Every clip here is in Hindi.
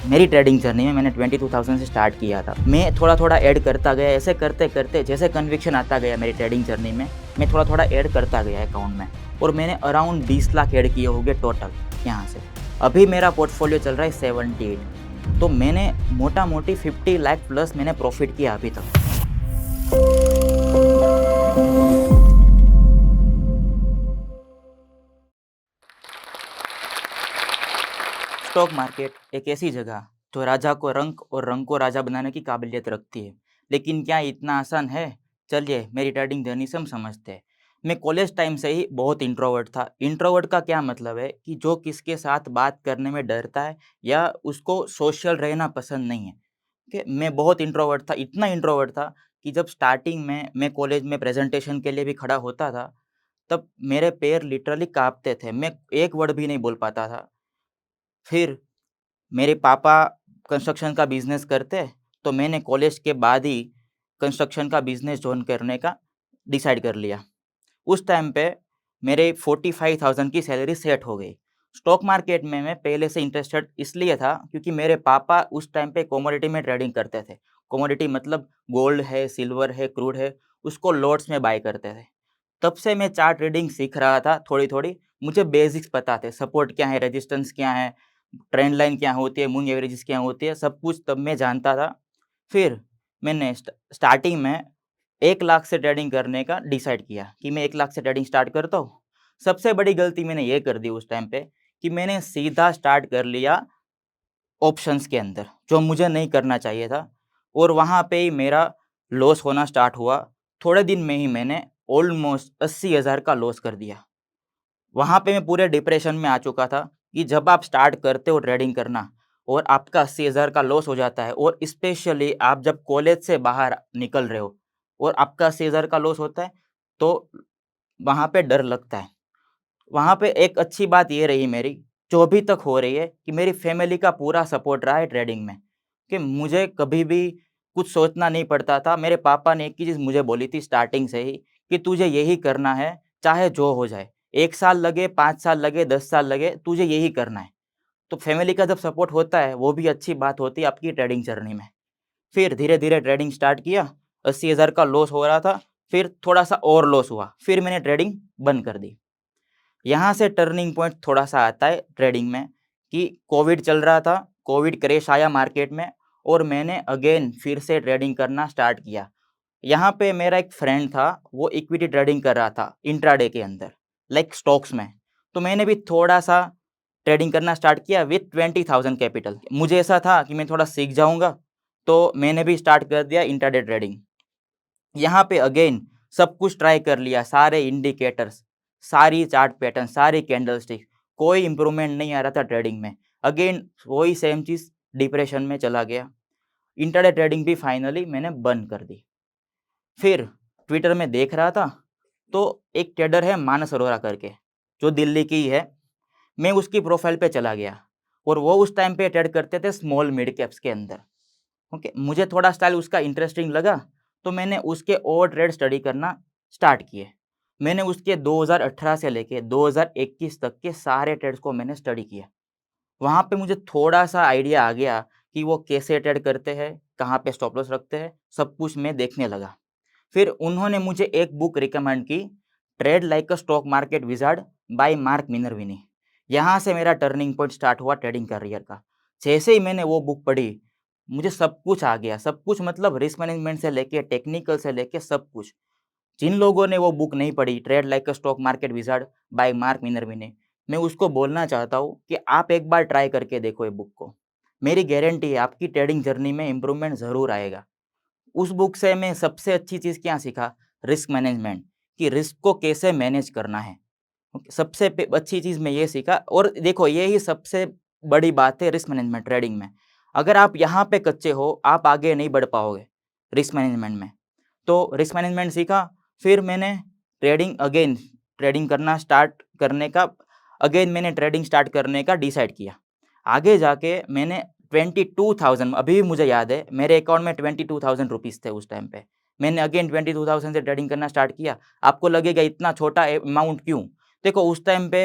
मेरी ट्रेडिंग जर्नी में मैंने 22,000 से स्टार्ट किया था। मैं थोड़ा-थोड़ा ऐड करता गया, ऐसे करते-करते जैसे कन्विक्शन आता गया मेरी ट्रेडिंग जर्नी में, मैं थोड़ा-थोड़ा ऐड करता गया अकाउंट में और मैंने अराउंड 20 लाख ऐड किए होंगे टोटल यहाँ से। अभी मेरा पोर्टफोलियो चल रहा है 78, तो मैंने मोटा-मोटी 50 लाख प्लस मैंने प्रॉफिट किया अभी तक। स्टॉक मार्केट एक ऐसी जगह जो राजा को रंक और रंक को राजा बनाने की काबिलियत रखती है। लेकिन क्या इतना आसान है? चलिए मेरी ट्रेडिंग जर्नी से हम समझते हैं। मैं कॉलेज टाइम से ही बहुत इंट्रोवर्ट था। इंट्रोवर्ट का क्या मतलब है कि जो किसके साथ बात करने में डरता है या उसको सोशल रहना पसंद नहीं है। कि मैं बहुत इंट्रोवर्ट था, इतना इंट्रोवर्ट था कि जब स्टार्टिंग में मैं कॉलेज में प्रेजेंटेशन के लिए भी खड़ा होता था, तब मेरे पैर लिटरली काँपते थे। मैं एक वर्ड भी नहीं बोल पाता था। फिर मेरे पापा कंस्ट्रक्शन का बिज़नेस करते हैं, तो मैंने कॉलेज के बाद ही कंस्ट्रक्शन का बिज़नेस जॉइन करने का डिसाइड कर लिया। उस टाइम पे मेरे 45,000 की सैलरी सेट हो गई। स्टॉक मार्केट में मैं पहले से इंटरेस्टेड इसलिए था क्योंकि मेरे पापा उस टाइम पे कमोडिटी में ट्रेडिंग करते थे। कमोडिटी मतलब गोल्ड है, सिल्वर है, क्रूड है, उसको लॉट्स में बाय करते थे। तब से मैं चार्ट रीडिंग सीख रहा था थोड़ी-थोड़ी, मुझे बेसिक्स पता थे, सपोर्ट क्या है, रेजिस्टेंस क्या है, ट्रेंड लाइन क्या होती है, मूविंग एवरेजेस क्या होती है, सब कुछ तब मैं जानता था। फिर मैंने स्टार्टिंग में 1 लाख से ट्रेडिंग करने का डिसाइड किया कि मैं 1 लाख से ट्रेडिंग स्टार्ट करता हूँ। सबसे बड़ी गलती मैंने ये कर दी उस टाइम पे कि मैंने सीधा स्टार्ट कर लिया ऑप्शंस के अंदर, जो मुझे नहीं करना चाहिए था और वहाँ पे ही मेरा लॉस होना स्टार्ट हुआ। थोड़े दिन में ही मैंने ऑलमोस्ट 80,000 का लॉस कर दिया। वहाँ पे मैं पूरे डिप्रेशन में आ चुका था कि जब आप स्टार्ट करते हो ट्रेडिंग करना और आपका 80,000 का लॉस हो जाता है और स्पेशली आप जब कॉलेज से बाहर निकल रहे हो और आपका 80,000 का लॉस होता है, तो वहाँ पे डर लगता है। वहाँ पे एक अच्छी बात ये रही मेरी, जो अभी तक हो रही है कि मेरी फैमिली का पूरा सपोर्ट रहा है ट्रेडिंग में, कि मुझे कभी भी कुछ सोचना नहीं पड़ता था। मेरे पापा ने एक ही चीज़ मुझे बोली थी स्टार्टिंग से ही कि तुझे यही करना है, चाहे जो हो जाए। 1 साल लगे, 5 साल लगे, 10 साल लगे, तुझे यही करना है। तो फैमिली का जब सपोर्ट होता है, वो भी अच्छी बात होती है आपकी ट्रेडिंग जर्नी में। फिर धीरे-धीरे ट्रेडिंग स्टार्ट किया, 80,000 का लॉस हो रहा था, फिर थोड़ा-सा और लॉस हुआ, फिर मैंने ट्रेडिंग बंद कर दी। यहाँ से टर्निंग पॉइंट थोड़ा-सा आता है ट्रेडिंग में कि कोविड चल रहा था, कोविड क्रैश आया मार्केट में और मैंने अगेन फिर से ट्रेडिंग करना स्टार्ट किया। यहाँ पे मेरा एक फ्रेंड था, वो इक्विटी ट्रेडिंग कर रहा था इंट्राडे के अंदर, लाइक स्टॉक्स में। तो मैंने भी थोड़ा-सा ट्रेडिंग करना स्टार्ट किया विथ 20,000 कैपिटल। मुझे ऐसा था कि मैं थोड़ा सीख जाऊँगा, तो मैंने भी स्टार्ट कर दिया इंट्राडे ट्रेडिंग। यहाँ पे अगेन सब कुछ ट्राई कर लिया, सारे इंडिकेटर्स, सारी चार्ट पैटर्न, सारी कैंडलस्टिक, कोई इम्प्रूवमेंट नहीं आ रहा था ट्रेडिंग में। अगेन वही सेम चीज़, डिप्रेशन में चला गया। इंट्राडे ट्रेडिंग भी फाइनली मैंने बंद कर दी। फिर ट्विटर में देख रहा था, तो एक ट्रेडर है मानस अरोड़ा करके, जो दिल्ली की ही है। मैं उसकी प्रोफ़ाइल पे चला गया और वो उस टाइम पे ट्रेड करते थे स्मॉल मिड कैप्स के अंदर। ओके, मुझे थोड़ा स्टाइल उसका इंटरेस्टिंग लगा, तो मैंने उसके और ट्रेड स्टडी करना स्टार्ट किए। मैंने उसके 2018 से लेके 2021 तक के सारे ट्रेड्स को मैंने स्टडी किया। वहाँ पे मुझे थोड़ा-सा आइडिया आ गया कि वो कैसे ट्रेड करते हैं, कहाँ पे स्टॉप लॉस रखते हैं, सब कुछ मैं देखने लगा। फिर उन्होंने मुझे एक बुक रिकमेंड की, trade like a stock market wizard bye mark Minervini. यहाँ से मेरा टर्निंग पॉइंट स्टार्ट हुआ ट्रेडिंग करियर का। जैसे ही मैंने वो बुक पढ़ी, मुझे सब कुछ आ गया, सब कुछ मतलब रिस्क मैनेजमेंट से लेके टेक्निकल से लेके सब कुछ। जिन लोगों ने वो बुक नहीं पढ़ी, trade like a stock market wizard bye mark Minervini, मैं उसको बोलना चाहता हूँ कि आप एक बार ट्राई करके देखो ये बुक को। मेरी गारंटी है आपकी ट्रेडिंग जर्नी में इम्प्रूवमेंट ज़रूर आएगा। उस बुक से मैं सबसे अच्छी चीज़ क्या सीखा? रिस्क मैनेजमेंट, कि रिस्क को कैसे मैनेज करना है। ओके, सबसे अच्छी चीज़ मैं ये सीखा और देखो ये ही सबसे बड़ी बात है रिस्क मैनेजमेंट ट्रेडिंग में। अगर आप यहाँ पे कच्चे हो, आप आगे नहीं बढ़ पाओगे रिस्क मैनेजमेंट में। तो रिस्क मैनेजमेंट सीखा, फिर मैंने ट्रेडिंग करना स्टार्ट करने का अगेन मैंने ट्रेडिंग स्टार्ट करने का डिसाइड किया। आगे जाके मैंने 22,000, अभी भी मुझे याद है, मेरे अकाउंट में 22,000 रुपीज़ थे उस टाइम पे। मैंने अगेन 22,000 से ट्रेडिंग करना स्टार्ट किया। आपको लगेगा इतना छोटा अमाउंट क्यों? देखो उस टाइम पे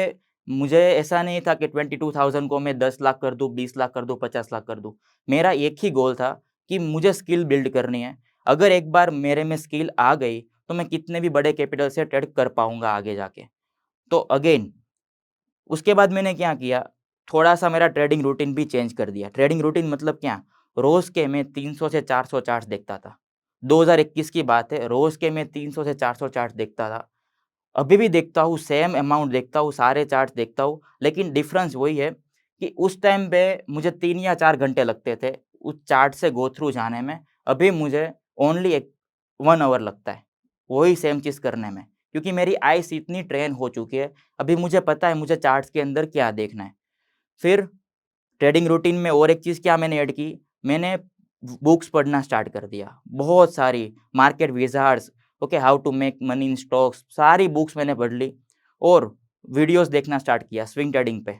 मुझे ऐसा नहीं था कि 22,000 को मैं 10 लाख कर दूँ, 20 लाख कर दूँ, 50 लाख कर दूँ। मेरा एक ही गोल था कि मुझे स्किल बिल्ड करनी है। अगर एक बार मेरे में स्किल आ गई, तो मैं कितने भी बड़े कैपिटल से ट्रेड कर पाऊँगा आगे जाके। तो अगेन उसके बाद मैंने क्या किया, थोड़ा-सा मेरा ट्रेडिंग रूटीन भी चेंज कर दिया। ट्रेडिंग रूटीन मतलब क्या? रोज़ के मैं 300 से 400 चार्ट्स देखता था। 2021 की बात है, रोज़ के मैं 300 से 400 चार्ट्स देखता था। अभी भी देखता हूँ, सेम अमाउंट देखता हूँ, सारे चार्ट्स देखता हूँ, लेकिन डिफ़रेंस वही है कि उस टाइम पे मुझे 3 या 4 घंटे लगते थे, उस चार्ट से गो थ्रू जाने में। अभी मुझे ओनली एक 1 ऑवर लगता है, वही सेम चीज़ करने में। क्योंकि मेरी आइज़ इतनी ट्रेन हो चुकी है, अभी मुझे पता है मुझे चार्ट्स के अंदर क्या देखना है। फिर ट्रेडिंग रूटीन में और एक चीज़ क्या मैंने ऐड की, मैंने बुक्स पढ़ना स्टार्ट कर दिया। बहुत सारी market wizards, okay, how to make money in stocks, सारी बुक्स मैंने पढ़ ली और वीडियोज़ देखना स्टार्ट किया स्विंग ट्रेडिंग पे।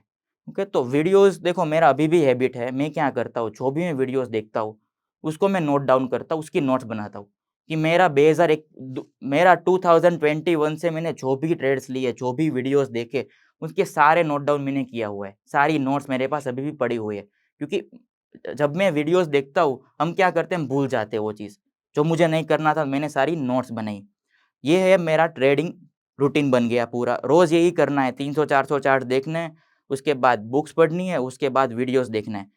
ओके, तो वीडियोज़ देखो मेरा अभी भी हैबिट है, मैं क्या करता हूँ, जो भी मैं वीडियोज़ देखता हूँ, उसको मैं नोट डाउन करता हूँ, उसकी नोट्स बनाता हूँ कि मेरा 2001 दु मेरा 2021 से मैंने जो भी ट्रेड्स लिए, जो भी वीडियोज़ देखे, उसके सारे नोट डाउन मैंने किया हुआ है। सारी नोट्स मेरे पास अभी भी पड़ी हुई है। क्योंकि जब मैं वीडियोज़ देखता हूँ, हम क्या करते हैं, हम भूल जाते हैं वो चीज़। जो मुझे नहीं करना था, मैंने सारी नोट्स बनाई। ये है मेरा ट्रेडिंग रूटीन बन गया पूरा। रोज़ यही करना है, 300-400 चार्ट देखने हैं, उसके बाद बुक्स पढ़नी है, उसके बाद वीडियोज़ देखना है।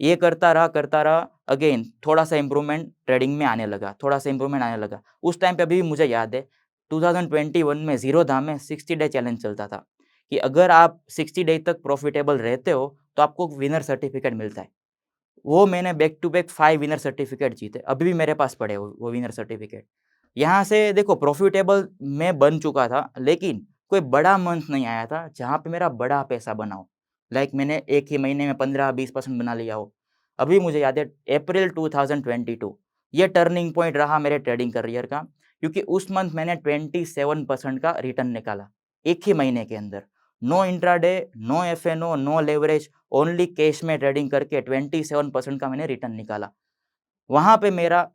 ये करता रहा, अगेन थोड़ा-सा इम्प्रूवमेंट ट्रेडिंग में आने लगा, थोड़ा-सा इम्प्रूवमेंट आने लगा। उस टाइम पे अभी भी मुझे याद है, 2021 में ज़ीरोधा में 60 डे चैलेंज चलता था, कि अगर आप 60 डे तक प्रॉफिटेबल रहते हो, तो आपको विनर सर्टिफिकेट मिलता है। वो मैंने back to back 5 winner certificate जीते, अभी भी मेरे पास पड़े वो विनर सर्टिफ़िकेट। यहाँ से देखो प्रॉफ़िटेबल मैं बन चुका था, लेकिन कोई बड़ा मंथ नहीं आया था, जहाँ पे मेरा बड़ा पैसा बना हो। लाइक मैंने एक ही महीने में 15-20% बना लिया हो। अभी मुझे याद है अप्रैल 2022, ये टर्निंग पॉइंट रहा मेरे ट्रेडिंग करियर का, क्योंकि उस मंथ मैंने 27% का रिटर्न निकाला, एक ही महीने के अंदर। No intraday, no FNO, no leverage, only cash में ट्रेडिंग करके 27% का मैंने रिटर्न निकाला। वहाँ पे मेरा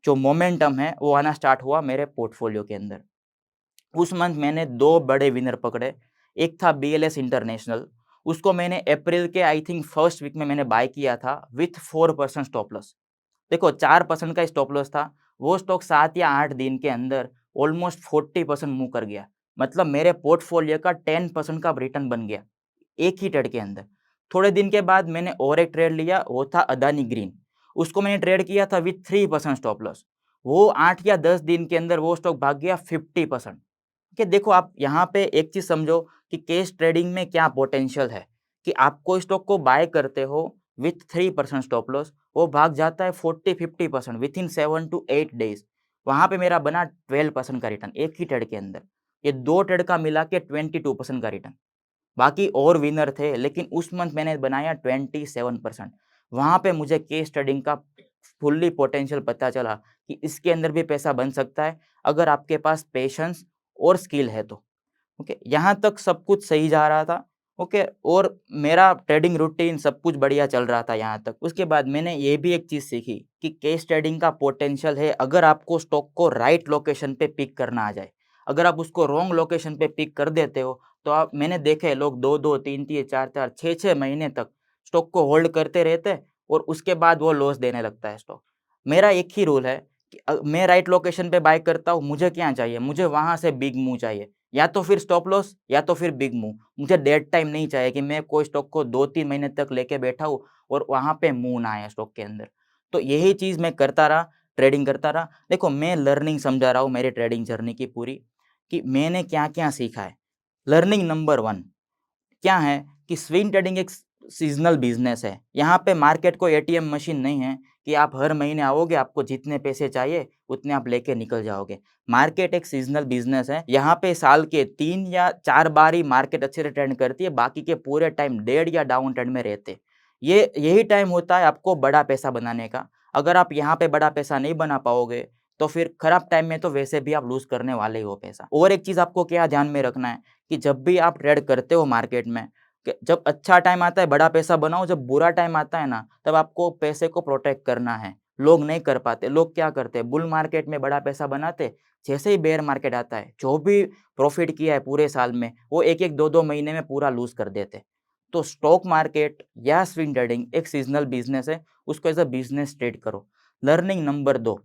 जो मोमेंटम है वो आना स्टार्ट हुआ मेरे पोर्टफोलियो के अंदर। उस मंथ मैंने 2 बड़े विनर पकड़े। एक था बीएलएस इंटरनेशनल, उसको मैंने अप्रैल के आई थिंक फर्स्ट वीक में मैंने बाय किया था विथ 4% स्टॉप लॉस। देखो 4% का स्टॉप लॉस था, वो स्टॉक 7 या 8 दिन के अंदर ऑलमोस्ट 40% मूव कर गया। मतलब मेरे पोर्टफोलियो का 10% का रिटर्न बन गया, एक ही ट्रेड के अंदर। थोड़े दिन के बाद मैंने और एक ट्रेड लिया, वो था अदानी ग्रीन। उसको मैंने ट्रेड किया था विथ 3% स्टॉप लॉस। वो 8 या 10 दिन के अंदर वो स्टॉक भाग गया 50%। कि देखो आप यहाँ पे एक चीज़ समझो कि कैश ट्रेडिंग में क्या पोटेंशियल है, कि आप कोई स्टॉक को बाय करते हो विथ 3% स्टॉप लॉस, वो भाग जाता है 40-50% विथिन 7 टू 8 डेज़। वहाँ पे मेरा बना 12% का रिटर्न एक ही ट्रेड के अंदर। ये 2 ट्रेड का मिला के 22% का रिटर्न। बाकी और विनर थे, लेकिन उस मंथ मैंने बनाया 27%। वहाँ पे मुझे केस ट्रेडिंग का फुल्ली पोटेंशियल पता चला कि इसके अंदर भी पैसा बन सकता है, अगर आपके पास पेशेंस और स्किल है तो। ओके, यहाँ तक सब कुछ सही जा रहा था। ओके, और मेरा ट्रेडिंग रूटीन सब कुछ बढ़िया चल रहा था यहाँ तक। उसके बाद मैंने ये भी एक चीज़ सीखी कि केस ट्रेडिंग का पोटेंशियल है, अगर आपको स्टॉक को राइट लोकेशन पे पिक करना आ जाए। अगर आप उसको रॉन्ग लोकेशन पे पिक कर देते हो, तो आप मैंने देखे हैं लोग 2-2, 3-3, 4-4, 6-6 महीने तक स्टॉक को होल्ड करते रहते हैं और उसके बाद वो लॉस देने लगता है स्टॉक। मेरा एक ही रूल है कि मैं राइट लोकेशन पे बाय करता हूँ, मुझे क्या चाहिए? मुझे वहाँ से बिग मूव चाहिए। या तो फिर स्टॉप लॉस या तो फिर बिग मूव। मुझे डेड टाइम नहीं चाहिए कि मैं कोई स्टॉक को 2-3 महीने तक लेके बैठा हूँ और वहाँ पे मूव ना आए स्टॉक के अंदर। तो यही चीज़ मैं करता रहा, ट्रेडिंग करता रहा। देखो मैं लर्निंग समझा रहा हूँ मेरी ट्रेडिंग जर्नी की पूरी, कि मैंने क्या-क्या सीखा है। लर्निंग नंबर 1 क्या है कि स्विंग ट्रेडिंग एक सीज़नल बिज़नेस है। यहाँ पे मार्केट कोई एटीएम मशीन नहीं है कि आप हर महीने आओगे, आपको जितने पैसे चाहिए उतने आप लेके निकल जाओगे। मार्केट एक सीज़नल बिज़नेस है। यहाँ पे साल के 3 या 4 बार ही मार्केट अच्छे से ट्रेंड करती है, बाकी के पूरे टाइम डेड या डाउन ट्रेंड में रहते हैं। ये यही टाइम होता है आपको बड़ा पैसा बनाने का। अगर आप यहाँ पे बड़ा पैसा नहीं बना पाओगे, तो फिर खराब टाइम में तो वैसे भी आप लूज़ करने वाले ही हो पैसा। और एक चीज़ आपको क्या ध्यान में रखना है कि जब भी आप ट्रेड करते हो मार्केट में, कि जब अच्छा टाइम आता है बड़ा पैसा बनाओ, जब बुरा टाइम आता है ना, तब आपको पैसे को प्रोटेक्ट करना है, लोग नहीं कर पाते। लोग क्या करते हैं, बुल मार्केट में बड़ा पैसा बनाते, जैसे ही बेयर मार्केट आता है, जो भी प्रॉफिट किया है पूरे साल में, वो 1-1, 2-2 महीने में पूरा लूज़ कर देते। तो स्टॉक मार्केट या स्विंग ट्रेडिंग एक सीज़नल बिज़नेस है, उसको एज़ अ बिज़नेस ट्रेड करो। लर्निंग नंबर 2,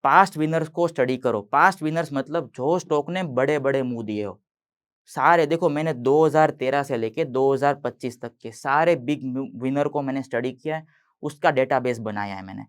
पास्ट विनर्स को स्टडी करो। पास्ट विनर्स मतलब जो स्टॉक ने बड़े-बड़े मुँह दिए हो। सारे देखो, मैंने 2013 से लेके 2025 तक के सारे बिग विनर को मैंने स्टडी किया है, उसका डेटाबेस बनाया है मैंने।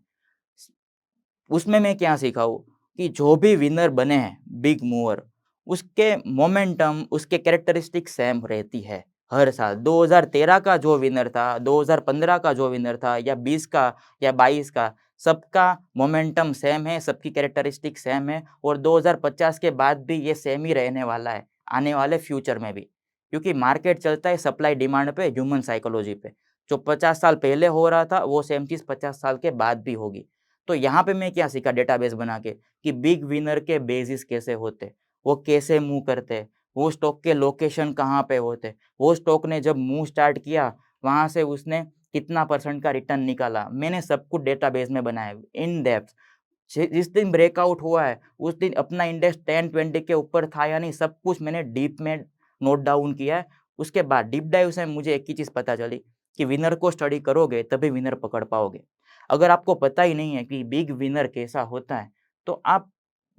उसमें मैं क्या सीखा हूँ कि जो भी विनर बने हैं, बिग मूवर, उसके मोमेंटम, उसके कैरेक्टरिस्टिक सेम रहती है हर साल। 2013 का जो विनर था, 2015 का जो विनर था, या 20 का या 22 का, सबका मोमेंटम सेम है, सबकी कैरेक्टरिस्टिक सेम है, और 2050 के बाद भी ये सेम ही रहने वाला है, आने वाले फ्यूचर में भी। क्योंकि मार्केट चलता है सप्लाई डिमांड पे, ह्यूमन साइकोलॉजी पे। जो 50 साल पहले हो रहा था, वो सेम चीज़ 50 साल के बाद भी होगी। तो यहाँ पे मैं क्या सीखा डेटाबेस बना के, कि बिग विनर के बेसिस कैसे होते, वो कैसे मूव करते, वो स्टॉक के लोकेशन कहाँ पे होते, वो स्टॉक ने जब मूव स्टार्ट किया, वहाँ से उसने कितना परसेंट का रिटर्न निकाला, मैंने सब कुछ डेटाबेस में बनाया इन डेप्थ। जिस दिन ब्रेकआउट हुआ है, उस दिन अपना इंडेक्स 10-20 के ऊपर था या नहीं, सब कुछ मैंने डीप में नोट डाउन किया है। उसके बाद डीप डाइव से मुझे एक ही चीज़ पता चली कि विनर को स्टडी करोगे तभी विनर पकड़ पाओगे। अगर आपको पता ही नहीं है कि बिग विनर कैसा होता है, तो आप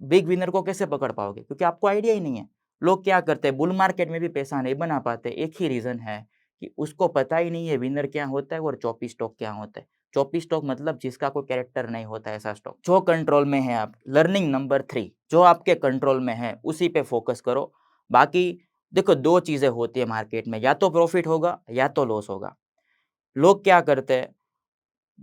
बिग विनर को कैसे पकड़ पाओगे? क्योंकि आपको आइडिया ही नहीं है। लोग क्या करते हैं, बुल मार्केट में भी पैसा नहीं बना पाते, एक ही रीज़न है कि उसको पता ही नहीं है विनर क्या होता है और चॉपी स्टॉक क्या होता है। चॉपी स्टॉक मतलब जिसका कोई कैरेक्टर नहीं होता, ऐसा स्टॉक। जो कंट्रोल में है आप, लर्निंग नंबर 3, जो आपके कंट्रोल में है, उसी पे फ़ोकस करो। बाकी देखो, 2 चीज़ें होती है मार्केट में, या तो प्रॉफ़िट होगा या तो लॉस होगा। लोग क्या करते हैं,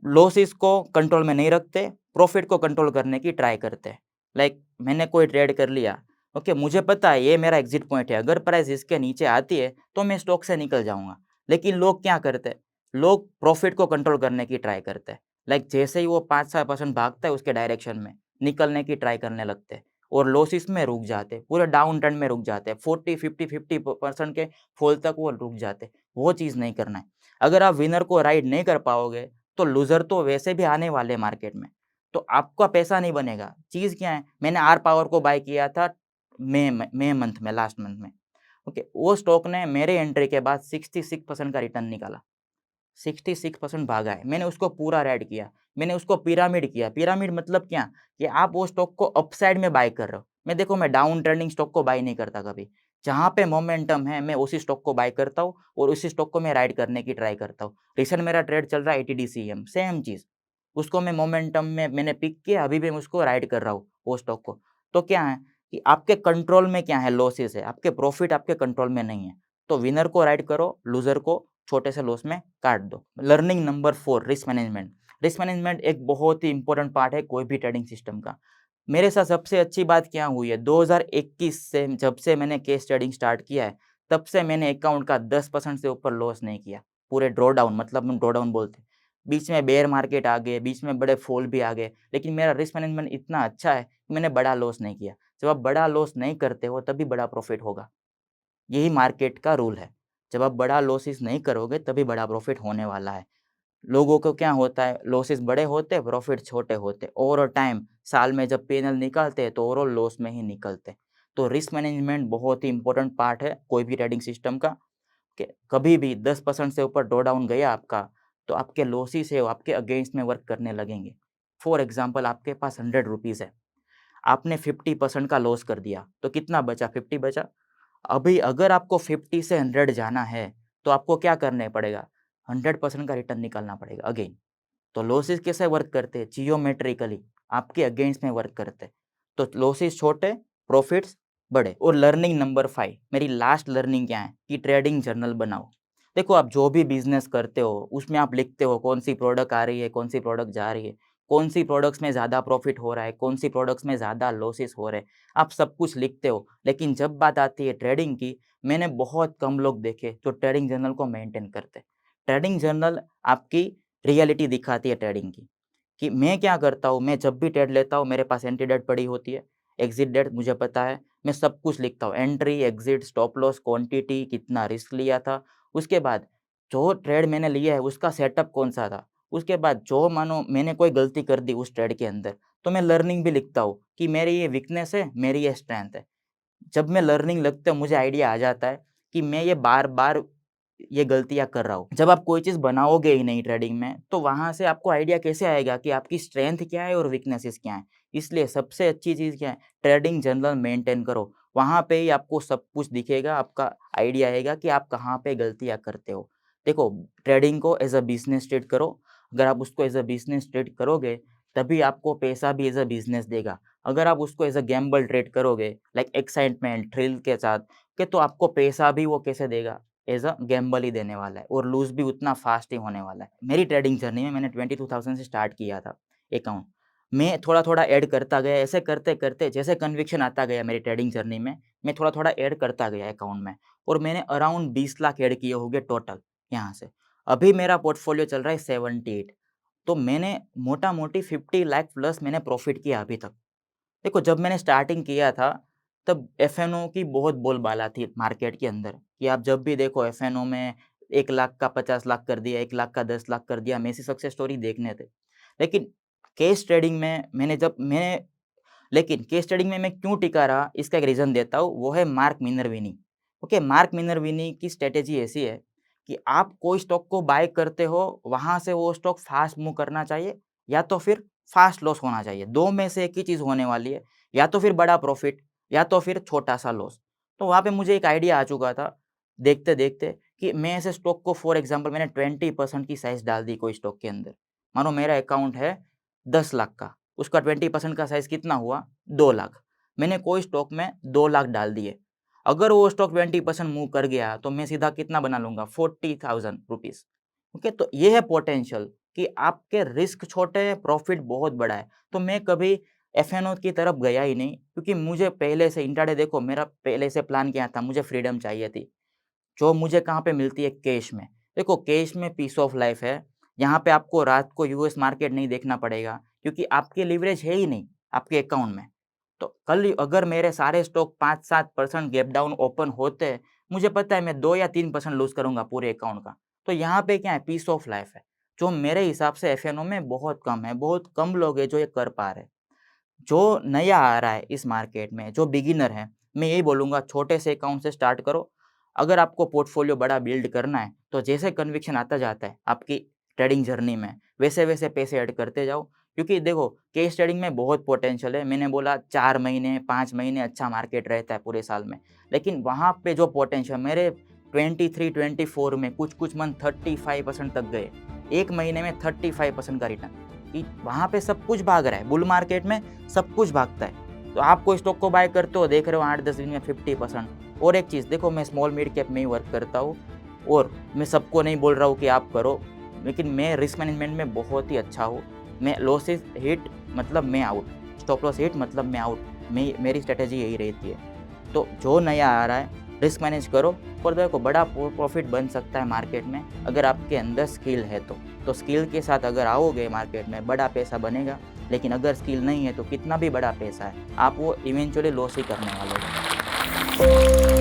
लॉसेस को कंट्रोल में नहीं रखते, प्रॉफ़िट को कंट्रोल करने की ट्राई करते हैं। लाइक मैंने कोई ट्रेड कर लिया, ओके, मुझे पता है ये मेरा एग्ज़िट पॉइंट है, अगर प्राइस इसके नीचे आती है, तो मैं स्टॉक से निकल जाऊँगा। लेकिन लोग क्या करते हैं, लोग प्रॉफ़िट को कंट्रोल करने की ट्राई करते हैं। लाइक जैसे ही वो 5-6% भागता है उसके डायरेक्शन में, निकलने की ट्राई करने लगते हैं और लॉसेस में रुक जाते हैं, पूरे डाउन ट्रेंड में रुक जाते हैं, 40, 50, 50% के फॉल तक वो रुक जाते हैं। वो चीज़ नहीं करना है। अगर आप विनर को राइड नहीं कर पाओगे, तो लूज़र तो वैसे भी आने वाले हैं मार्केट में, तो आपका पैसा नहीं बनेगा। चीज़ क्या है, मैंने आर पावर को बाय किया था मई मंथ में, लास्ट मंथ में, ओके। वो स्टॉक ने मेरे एंट्री के बाद 66% का रिटर्न निकाला। 66% भागा है। मैंने उसको पूरा राइड किया। मैंने उसको पिरामिड किया। पिरामिड मतलब क्या? कि आप वो स्टॉक को अपसाइड में बाय कर रहे हो। मैं डाउन ट्रेंडिंग स्टॉक को बाय नहीं करता कभी। जहाँ पे मोमेंटम है, मैं उसी स्टॉक को बाय करता हूँ और उसी स्टॉक को मैं राइड करने की ट्राई करता हूँ। रिसेंट मेरा ट्रेड चल रहा है एटीडीसीएम, सेम चीज़। उसको मैं मोमेंटम में मैंने पिक किया, अभी भी मैं उसको राइड कर रहा हूँ, वो स्टॉक को। तो क्या है कि आपके कंट्रोल में क्या है, लॉसेस है, आपके प्रॉफिट आपके कंट्रोल में नहीं है। तो विनर को राइड करो, लूज़र को छोटे से लॉस में काट दो। Learning number 4, risk management. Risk management एक बहुत ही इंपॉर्टेंट पार्ट है कोई भी ट्रेडिंग सिस्टम का। मेरे साथ सबसे अच्छी बात क्या हुई है, 2021 से जब से मैंने केस ट्रेडिंग स्टार्ट किया है, तब से मैंने अकाउंट का 10% से ऊपर लॉस नहीं किया। पूरे ड्रॉडाउन, मतलब हम ड्रॉडाउन बोलते हैं। बीच में बेयर मार्केट आ गए, बीच में बड़े फॉल भी आ गए, लेकिन मेरा रिस्क मैनेजमेंट इतना अच्छा है कि मैंने बड़ा लॉस नहीं किया। जब आप बड़ा लॉस नहीं करते हो तभी बड़ा प्रॉफिट होगा। यही मार्केट का रूल है। जब आप बड़ा लॉसेस नहीं करोगे तभी बड़ा प्रॉफिट होने वाला है। लोगों को क्या होता है, लॉसेस बड़े होते हैं, प्रॉफिट छोटे होते हैं। ओवर टाइम साल में जब पी&एल निकालते हैं तो ओवरऑल लॉस में ही निकलते हैं। तो रिस्क मैनेजमेंट बहुत ही इंपॉर्टेंट पार्ट है कोई भी ट्रेडिंग सिस्टम का, कि कभी भी 10% से ऊपर ड्रॉ डाउन गया आपका, तो आपके लॉसेस है वो आपके अगेंस्ट में वर्क करने लगेंगे। फॉर एग्ज़ाम्पल, आपके पास ₹100 है, आपने 50% का लॉस कर दिया, तो कितना बचा? 50 बचा। अभी अगर आपको 50 से 100 जाना है, तो आपको क्या करने पड़ेगा? 100% का रिटर्न निकालना पड़ेगा अगेन। तो लॉसेस कैसे वर्क करते हैं? जियोमेट्रिकली आपके अगेंस्ट में वर्क करते हैं। तो लॉसेस छोटे, प्रॉफिट्स बड़े। और लर्निंग नंबर 5, मेरी लास्ट लर्निंग क्या है कि ट्रेडिंग जर्नल बनाओ। देखो, आप जो भी बिज़नेस करते हो, उसमें आप लिखते हो कौन-सी प्रोडक्ट आ रही है, कौन-सी प्रोडक्ट जा रही है, कौन-सी प्रोडक्ट्स में ज़्यादा प्रॉफिट हो रहा है, कौन-सी प्रोडक्ट्स में ज़्यादा लॉसेस हो रहे हैं। आप सब कुछ लिखते हो, लेकिन जब बात आती है ट्रेडिंग की, मैंने बहुत कम लोग देखे जो ट्रेडिंग जर्नल को मेंटेन करते हैं। ट्रेडिंग जर्नल आपकी रियलिटी दिखाती है ट्रेडिंग की, कि मैं क्या करता हूँ, मैं जब भी ट्रेड लेता हूँ, मेरे पास एंट्री डेट पड़ी होती है, एग्ज़िट डेट मुझे पता है, मैं सब कुछ लिखता हूँ, entry, exit, stop loss, quantity, कितना रिस्क लिया था। उसके बाद जो ट्रेड मैंने लिया है उसका सेटअप कौन-सा था, उसके बाद जो मानो मैंने कोई गलती कर दी उस ट्रेड के अंदर, तो मैं लर्निंग भी लिखता हूँ कि मेरी ये वीकनेस है, मेरी ये स्ट्रेंथ है। जब मैं लर्निंग लगता है मुझे आइडिया आ जाता है कि मैं ये बार-बार ये गलतियाँ कर रहा हूँ। जब आप कोई चीज़ बनाओगे ही नहीं ट्रेडिंग में, तो वहाँ से आपको आइडिया कैसे आएगा कि आपकी स्ट्रेंथ क्या है और वीकनेसेस क्या हैं। इसलिए सबसे अच्छी चीज़ क्या है, ट्रेडिंग जर्नल मेंटेन करो। वहाँ पे ही आपको सब कुछ दिखेगा, आपका आइडिया आएगा कि आप कहाँ पे गलतियाँ करते हो। देखो, ट्रेडिंग को एज़ अ बिज़नेस ट्रीट करो। अगर आप उसको एज़ अ बिज़नेस ट्रीट करोगे, तभी आपको पैसा भी एज़ अ बिज़नेस देगा। अगर आप उसको एज़ अ गैम्बल ट्रेड करोगे, लाइक एक्साइटमेंट, थ्रिल के साथ के, तो आपको पैसा भी वो कैसे देगा? एज़ अ गैम्बल ही देने वाला है और लूज़ भी उतना फ़ास्ट ही होने वाला है। मेरी ट्रेडिंग जर्नी में मैंने 22,000 से स्टार्ट किया था अकाउंट। मैं थोड़ा-थोड़ा ऐड करता गया, ऐसे करते-करते जैसे कन्विक्शन आता गया मेरी ट्रेडिंग जर्नी में, मैं थोड़ा-थोड़ा ऐड करता गया अकाउंट में और मैंने अराउंड 20 लाख ऐड किए होंगे टोटल यहाँ से। अभी मेरा पोर्टफोलियो चल रहा है 78। तो मैंने मोटा-मोटी 50 लाख प्लस मैंने प्रॉफ़िट किया अभी तक। देखो, जब मैंने स्टार्टिंग किया था, तब एफ-एन-ओ की बहुत बोलबाला थी मार्केट के अंदर कि आप जब भी देखो एफ-एन-ओ में 1 लाख का 50 लाख कर दिया, 1 लाख का 10 लाख कर दिया, हम ऐसी सक्सेस स्टोरी देखने थे। लेकिन केस ट्रेडिंग में लेकिन केस स्टडी में मैं क्यों टिका रहा, इसका एक रीज़न देता हूँ, वो है mark Minervini. Okay, mark Minervini की स्ट्रैटेजी ऐसी है कि आप कोई स्टॉक को बाय करते हो, वहाँ से वो स्टॉक फास्ट मूव करना चाहिए या तो फिर फास्ट लॉस होना चाहिए। 2 में से एक ही चीज़ होने वाली है, या तो फिर बड़ा प्रॉफ़िट या तो फिर छोटा-सा लॉस। तो वहाँ पे मुझे एक आइडिया आ चुका था, देखते-देखते, कि मैं ऐसे स्टॉक को, फॉर एग्ज़ाम्पल मैंने 20% की साइज़ डाल दी कोई स्टॉक के अंदर। मानो मेरा अकाउंट है 10 लाख का, उसका 20% का साइज़ कितना हुआ? 2 लाख। मैंने कोई स्टॉक में 2 लाख डाल दिए। अगर वो स्टॉक 20% मूव कर गया, तो मैं सीधा कितना बना लूँगा? 40,000 रुपीज़। ओके, तो ये है पोटेंशियल कि आपके रिस्क छोटे हैं, प्रॉफ़िट बहुत बड़ा है। तो मैं कभी एफ-एन-ओ की तरफ गया ही नहीं, क्योंकि मुझे पहले से इंट्राडे, देखो मेरा पहले से प्लान क्या था, मुझे फ्रीडम चाहिए थी। जो मुझे कहाँ पे मिलती है? कैश में। देखो, कैश में पीस ऑफ लाइफ है। यहाँ पे आपको रात को यूएस मार्केट नहीं देखना पड़ेगा, क्योंकि आपकी लीवरेज है ही नहीं आपके अकाउंट में। तो कल अगर मेरे सारे स्टॉक 5-7% गैप डाउन ओपन होते हैं, मुझे पता है मैं 2 या 3% लूज़ करूँगा पूरे अकाउंट का। तो यहाँ पे क्या है? पीस ऑफ लाइफ है, जो मेरे हिसाब से एफ-एन-ओ में बहुत कम है। बहुत कम लोग हैं जो ये कर पा रहे हैं। जो नया आ रहा है इस मार्केट में, जो बिगिनर है, मैं यही बोलूँगा, छोटे से अकाउंट से स्टार्ट करो। अगर आपको पोर्टफोलियो बड़ा बिल्ड करना है, तो जैसे कन्विक्शन आता जाता है आपकी ट्रेडिंग जर्नी में, वैसे-वैसे पैसे ऐड करते जाओ। क्योंकि देखो, केस ट्रेडिंग में बहुत पोटेंशियल है। मैंने बोला 4 महीने, 5 महीने अच्छा मार्केट रहता है पूरे साल में। लेकिन वहाँ पे जो पोटेंशियल, मेरे 23-24 में कुछ-कुछ मंथ 35% तक गए। 1 महीने में 35% का रिटर्न। कि वहाँ पे सब कुछ भाग रहा है, बुल मार्केट में सब कुछ भागता है। तो आप कोई स्टॉक को बाय करते हो, देख रहे हो 8-10 दिन में 50%। और एक चीज़ देखो, मैं स्मॉल मिड कैप में ही वर्क करता हूँ और मैं सबको नहीं बोल रहा हूँ कि आप करो, लेकिन मैं रिस्क मैनेजमेंट में बहुत ही अच्छा हूँ। मैं लॉसेस हिट मतलब मैं आउट, स्टॉप लॉस हिट मतलब मैं आउट। मेरी स्ट्रेटेजी यही रहती है। तो जो नया आ रहा है, रिस्क मैनेज करो और देखो, बड़ा प्रॉफिट बन सकता है मार्केट में अगर आपके अंदर स्किल है तो। स्किल के साथ अगर आओगे मार्केट में, बड़ा पैसा बनेगा। लेकिन अगर स्किल नहीं है, तो कितना भी बड़ा पैसा है, आप वो इवेंचुअली लॉस ही करने वाले हो।